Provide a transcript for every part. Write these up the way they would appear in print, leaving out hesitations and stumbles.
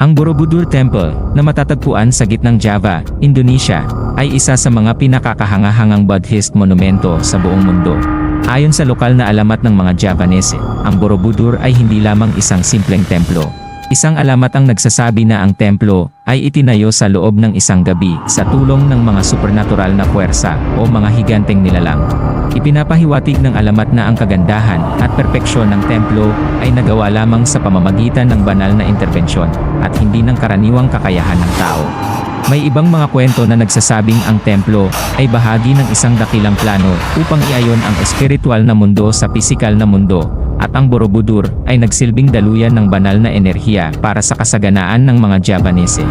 Ang Borobudur Temple, na matatagpuan sa gitnang Java, Indonesia, ay isa sa mga pinakakahangahangang Buddhist monumento sa buong mundo. Ayon sa lokal na alamat ng mga Javanese, ang Borobudur ay hindi lamang isang simpleng templo. Isang alamat ang nagsasabi na ang templo ay itinayo sa loob ng isang gabi sa tulong ng mga supernatural na puwersa o mga higanteng nilalang. Ipinapahiwatig ng alamat na ang kagandahan at perpeksyon ng templo ay nagawa lamang sa pamamagitan ng banal na interbensyon at hindi ng karaniwang kakayahan ng tao. May ibang mga kwento na nagsasabing ang templo ay bahagi ng isang dakilang plano upang iayon ang espiritual na mundo sa pisikal na mundo, at ang Borobudur ay nagsilbing daluyan ng banal na enerhiya para sa kasaganaan ng mga Javanese.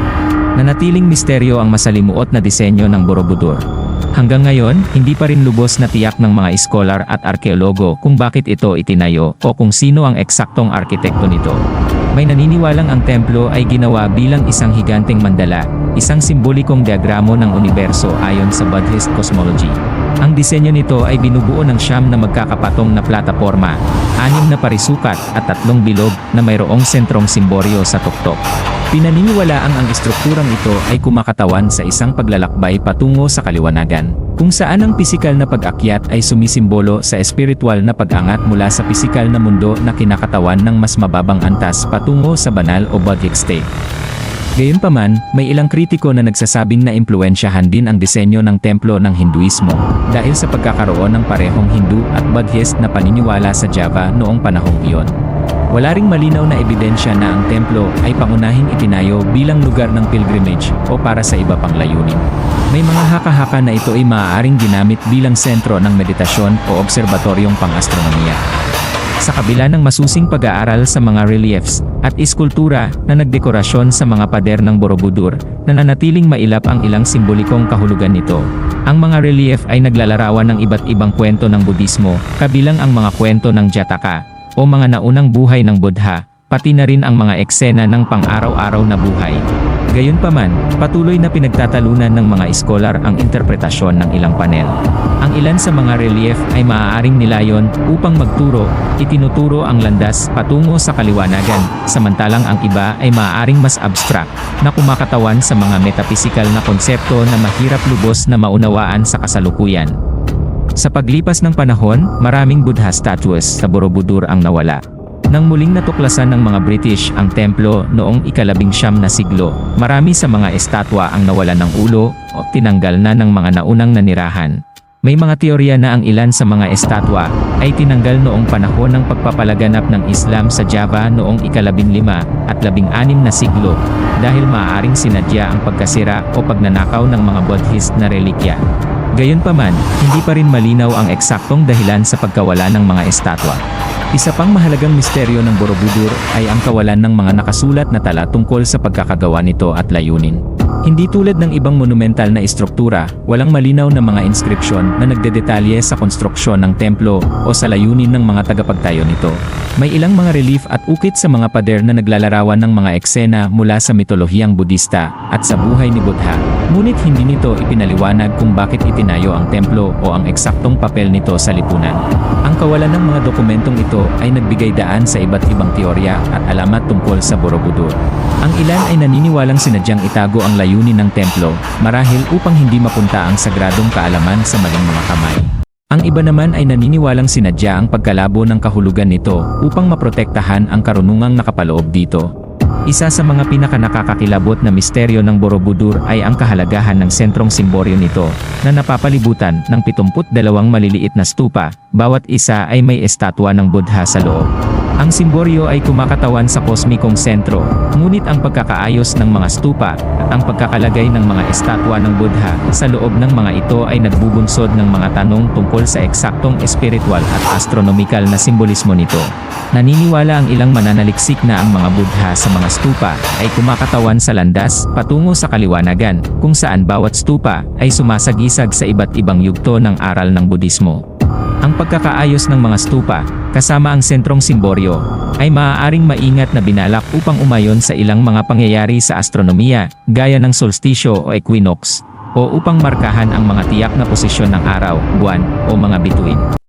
Nanatiling misteryo ang masalimuot na disenyo ng Borobudur. Hanggang ngayon, hindi pa rin lubos na tiyak ng mga iskolar at arkeologo kung bakit ito itinayo o kung sino ang eksaktong arkitekto nito. May naniniwalang ang templo ay ginawa bilang isang higanteng mandala, isang simbolikong diagramo ng universo ayon sa Buddhist cosmology. Ang disenyo nito ay binubuo ng 9 na magkakapatong na plataporma, 6 na parisukat at 3 bilog na mayroong sentrong simboryo sa tuktok. Pinaniniwalaang ang estrukturang ito ay kumakatawan sa isang paglalakbay patungo sa kaliwanagan, kung saan ang pisikal na pag-akyat ay sumisimbolo sa espiritual na pag-angat mula sa pisikal na mundo na kinakatawan ng mas mababang antas patungo sa banal o Buddhic state. Gayunpaman, may ilang kritiko na nagsasabing na impluwensyahan din ang disenyo ng templo ng Hinduismo, dahil sa pagkakaroon ng parehong Hindu at Buddhist na paniniwala sa Java noong panahong iyon. Wala ring malinaw na ebidensya na ang templo ay pangunahing itinayo bilang lugar ng pilgrimage o para sa iba pang layunin. May mga haka-haka na ito ay maaaring ginamit bilang sentro ng meditasyon o obserbatoryong pang-astronomiya. Sa kabila ng masusing pag-aaral sa mga reliefs at iskultura na nagdekorasyon sa mga pader ng Borobudur, nananatiling mailap ang ilang simbolikong kahulugan nito. Ang mga relief ay naglalarawan ng iba't ibang kwento ng Budismo, kabilang ang mga kwento ng Jataka, o mga naunang buhay ng Buddha, pati na rin ang mga eksena ng pang-araw-araw na buhay. Gayunpaman, patuloy na pinagtatalunan ng mga iskolar ang interpretasyon ng ilang panel. Ang ilan sa mga relief ay maaaring nilayon upang magturo, itinuturo ang landas patungo sa kaliwanagan, samantalang ang iba ay maaaring mas abstract, na kumakatawan sa mga metapisikal na konsepto na mahirap lubos na maunawaan sa kasalukuyan. Sa paglipas ng panahon, maraming Buddha statues sa Borobudur ang nawala. Nang muling natuklasan ng mga British ang templo noong ika-19 na siglo, marami sa mga estatwa ang nawalan ng ulo o tinanggal na ng mga naunang nanirahan. May mga teorya na ang ilan sa mga estatwa ay tinanggal noong panahon ng pagpapalaganap ng Islam sa Java noong ika-15 at 16 na siglo, dahil maaaring sinadya ang pagkasira o pagnanakaw ng mga Buddhist na relikya. Gayunpaman, hindi pa rin malinaw ang eksaktong dahilan sa pagkawala ng mga estatwa. Isa pang mahalagang misteryo ng Borobudur ay ang kawalan ng mga nakasulat na tala tungkol sa pagkakagawa nito at layunin. Hindi tulad ng ibang monumental na istruktura, walang malinaw na mga inskripsyon na nagdedetalye sa konstruksyon ng templo o sa layunin ng mga tagapagtayo nito. May ilang mga relief at ukit sa mga pader na naglalarawan ng mga eksena mula sa mitolohiyang Budista at sa buhay ni Buddha, ngunit hindi nito ipinaliwanag kung bakit itinayo ang templo o ang eksaktong papel nito sa lipunan. Ang kawalan ng mga dokumentong ito ay nagbigay daan sa iba't ibang teorya at alamat tungkol sa Borobudur. Ang ilan ay naniniwalang sinadyang itago ang layunin ng templo, marahil upang hindi mapunta ang sagradong kaalaman sa maling mga kamay. Ang iba naman ay naniniwalang sinadya ang pagkalabo ng kahulugan nito upang maprotektahan ang karunungang nakapaloob dito. Isa sa mga pinakanakakakilabot na misteryo ng Borobudur ay ang kahalagahan ng sentrong simboryo nito, na napapalibutan ng 72 maliliit na stupa, bawat isa ay may estatwa ng Buddha sa loob. Ang simboryo ay kumakatawan sa kosmikong sentro, ngunit ang pagkakaayos ng mga stupa at ang pagkakalagay ng mga estatwa ng Buddha sa loob ng mga ito ay nagbubunsod ng mga tanong tungkol sa eksaktong espiritual at astronomical na simbolismo nito. Naniniwala ang ilang mananaliksik na ang mga Buddha sa mga stupa ay kumakatawan sa landas patungo sa kaliwanagan, kung saan bawat stupa ay sumasagisag sa iba't ibang yugto ng aral ng Budismo. Ang pagkakaayos ng mga stupa, kasama ang sentrong simboryo, ay maaaring maingat na binalak upang umayon sa ilang mga pangyayari sa astronomiya, gaya ng solsticio o equinox, o upang markahan ang mga tiyak na posisyon ng araw, buwan, o mga bituin.